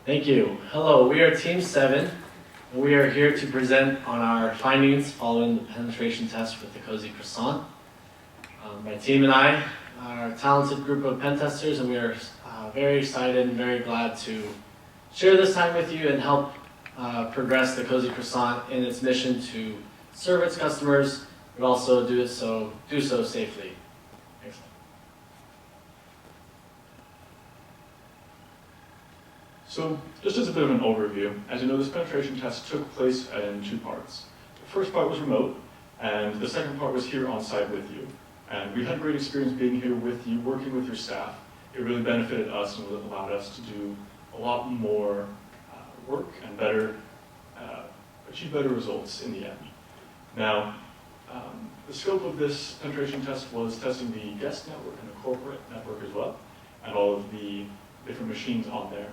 Thank you. Hello, we are Team 7, and we are here to present on our findings following the penetration test with the Cozy Croissant. My team and I are a talented group of pen testers, and we are very excited and very glad to share this time with you and help progress the Cozy Croissant in its mission to serve its customers, but also do so safely. Excellent. So, just as a bit of an overview, as you know, this penetration test took place in two parts. The first part was remote, and the second part was here on site with you. And we had a great experience being here with you, working with your staff. It really benefited us and allowed us to do a lot more work and achieve better results in the end. Now, the scope of this penetration test was testing the guest network and the corporate network as well, and all of the different machines on there.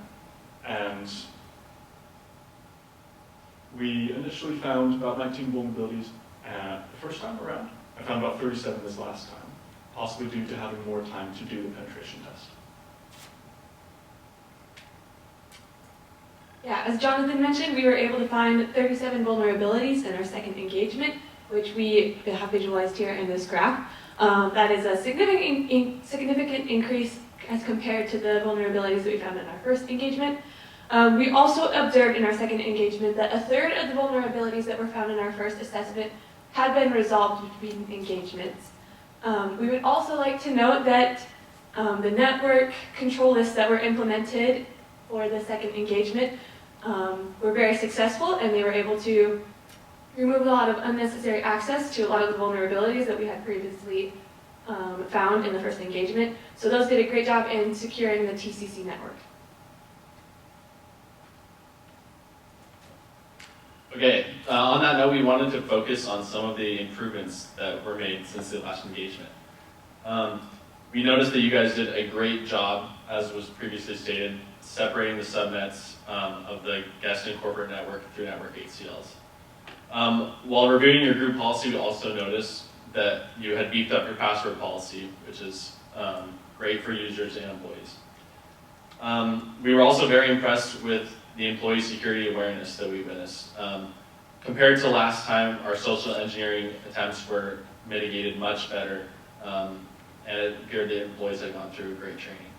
And we initially found about 19 vulnerabilities the first time around. I found about 37 this last time, possibly due to having more time to do the penetration test. Yeah, as Jonathan mentioned, we were able to find 37 vulnerabilities in our second engagement, which we have visualized here in this graph. That is a significant increase as compared to the vulnerabilities that we found in our first engagement. We also observed in our second engagement that a third of the vulnerabilities that were found in our first assessment had been resolved between engagements. We would also like to note that the network control lists that were implemented for the second engagement were very successful, and they were able to remove a lot of unnecessary access to a lot of the vulnerabilities that we had previously found in the first engagement. So those did a great job in securing the TCC network. Okay, on that note, we wanted to focus on some of the improvements that were made since the last engagement. We noticed that you guys did a great job, as was previously stated, separating the subnets of the guest and corporate network through network ACLs. While reviewing your group policy, we also noticed that you had beefed up your password policy, which is great for users and employees. We were also very impressed with the employee security awareness that we witnessed. Compared to last time, our social engineering attempts were mitigated much better, and it appeared that employees had gone through great training.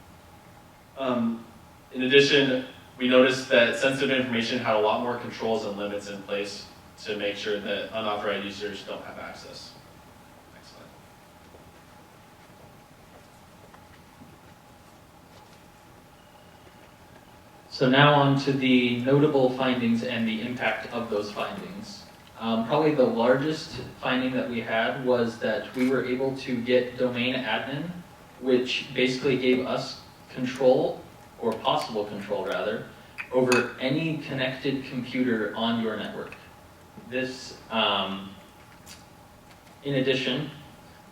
In addition, we noticed that sensitive information had a lot more controls and limits in place to make sure that unauthorized users don't have access. Next slide. So now on to the notable findings and the impact of those findings. Probably the largest finding that we had was that we were able to get domain admin, which basically gave us control, or possible control rather, over any connected computer on your network. This, in addition,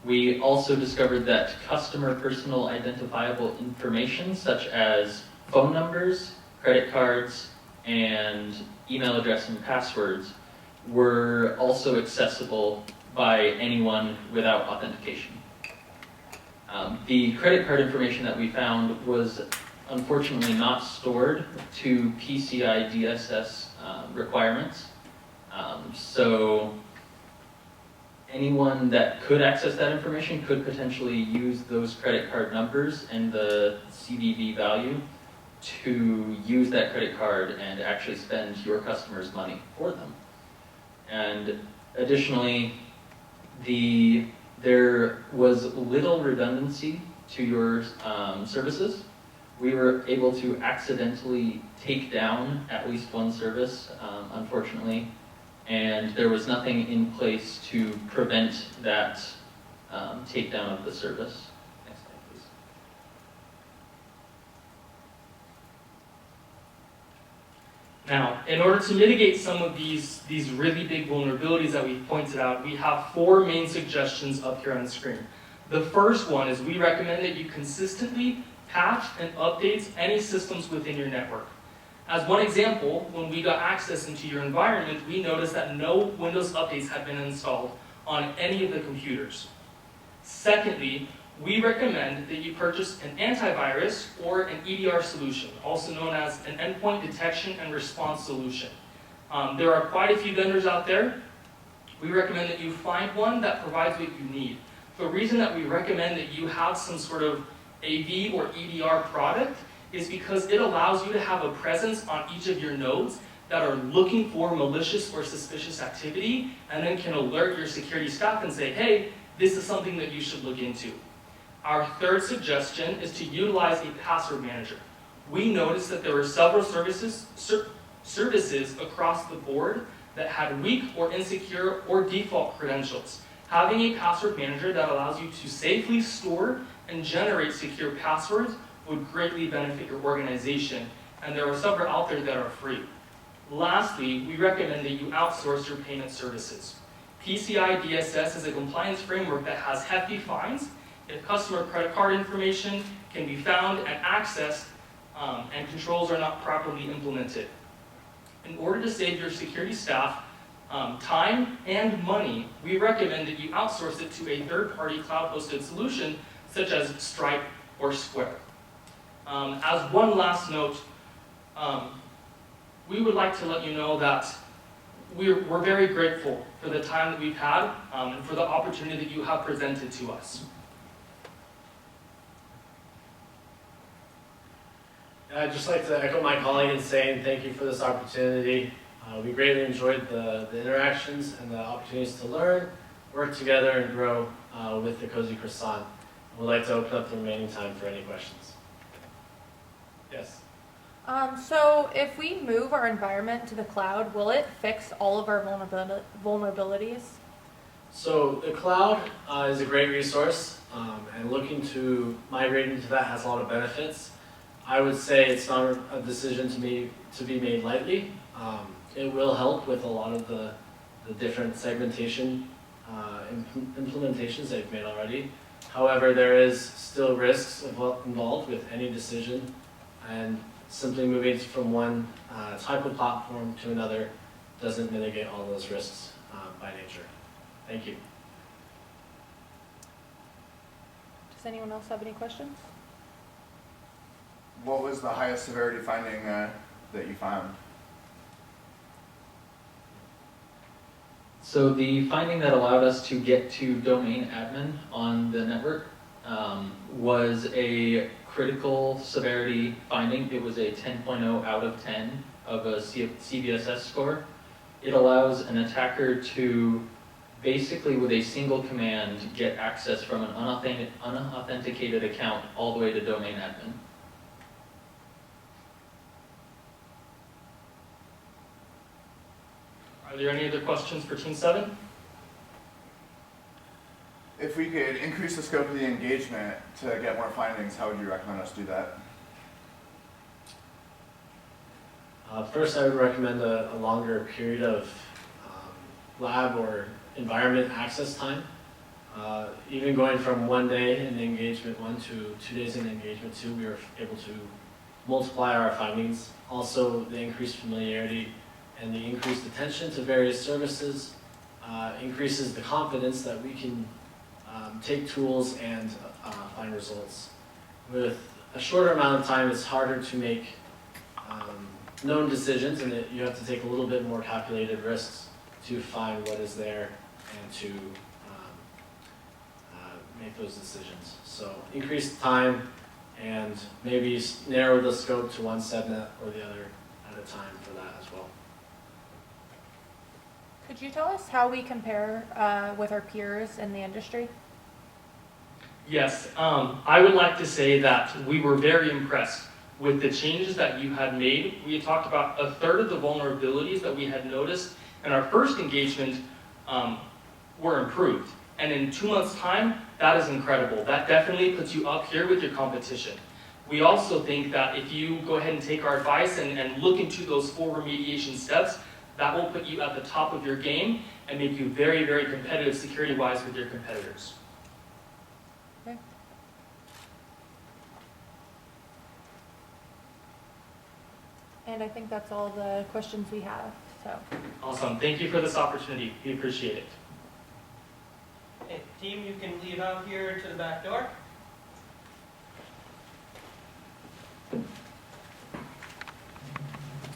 we also discovered that customer personal identifiable information such as phone numbers, credit cards, and email address and passwords were also accessible by anyone without authentication. The credit card information that we found was unfortunately not stored to PCI DSS requirements. So anyone that could access that information could potentially use those credit card numbers and the CVV value to use that credit card and actually spend your customers' money for them. And additionally, there was little redundancy to your services. We were able to accidentally take down at least one service, unfortunately, and there was nothing in place to prevent that takedown of the service. Next slide, please. Now, in order to mitigate some of these really big vulnerabilities that we've pointed out, we have 4 main suggestions up here on the screen. The first one is we recommend that you consistently patch and update any systems within your network. As one example, when we got access into your environment, we noticed that no Windows updates had been installed on any of the computers. Secondly, we recommend that you purchase an antivirus or an EDR solution, also known as an endpoint detection and response solution. There are quite a few vendors out there. We recommend that you find one that provides what you need. The reason that we recommend that you have some sort of AV or EDR product is because it allows you to have a presence on each of your nodes that are looking for malicious or suspicious activity, and then can alert your security staff and say, hey, this is something that you should look into. Our third suggestion is to utilize a password manager. We noticed that there were several services across the board that had weak or insecure or default credentials. Having a password manager that allows you to safely store and generate secure passwords would greatly benefit your organization, and there are several out there that are free. Lastly, we recommend that you outsource your payment services. PCI DSS is a compliance framework that has hefty fines if customer credit card information can be found and accessed and controls are not properly implemented. In order to save your security staff time and money, we recommend that you outsource it to a third-party cloud-hosted solution such as Stripe or Square. As one last note, we would like to let you know that we're very grateful for the time that we've had and for the opportunity that you have presented to us. I'd just like to echo my colleague in saying thank you for this opportunity. We greatly enjoyed the interactions and the opportunities to learn, work together, and grow with the Cozy Croissant. We'd like to open up the remaining time for any questions. Yes? So if we move our environment to the cloud, will it fix all of our vulnerabilities? So the cloud is a great resource, and looking to migrate into that has a lot of benefits. I would say it's not a decision to be made lightly. It will help with a lot of the different segmentation implementations they've made already. However, there is still risks involved with any decision, and simply moving from one type of platform to another doesn't mitigate all those risks by nature. Thank you. Does anyone else have any questions? What was the highest severity finding that you found? So the finding that allowed us to get to domain admin on the network was a critical severity finding. It was a 10.0 out of 10 of a CVSS score. It allows an attacker to basically, with a single command, get access from an unauthenticated account all the way to domain admin. Are there any other questions for Team 7? If we could increase the scope of the engagement to get more findings, how would you recommend us do that? First, I would recommend a longer period of lab or environment access time. Even going from 1 day in engagement 1 to 2 days in engagement 2, we were able to multiply our findings. Also, the increased familiarity and the increased attention to various services increases the confidence that we can take tools and find results. With a shorter amount of time, it's harder to make known decisions, and you have to take a little bit more calculated risks to find what is there and to make those decisions. So increase time and maybe narrow the scope to one segment or the other at a time for that as well. Could you tell us how we compare with our peers in the industry? Yes, I would like to say that we were very impressed with the changes that you had made. We had talked about a third of the vulnerabilities that we had noticed in our first engagement were improved. And in 2 months' time, that is incredible. That definitely puts you up here with your competition. We also think that if you go ahead and take our advice and look into those 4 remediation steps, that will put you at the top of your game and make you very, very competitive security-wise with your competitors. Okay. And I think that's all the questions we have. So. Awesome. Thank you for this opportunity. We appreciate it. Okay, team, you can leave out here to the back door.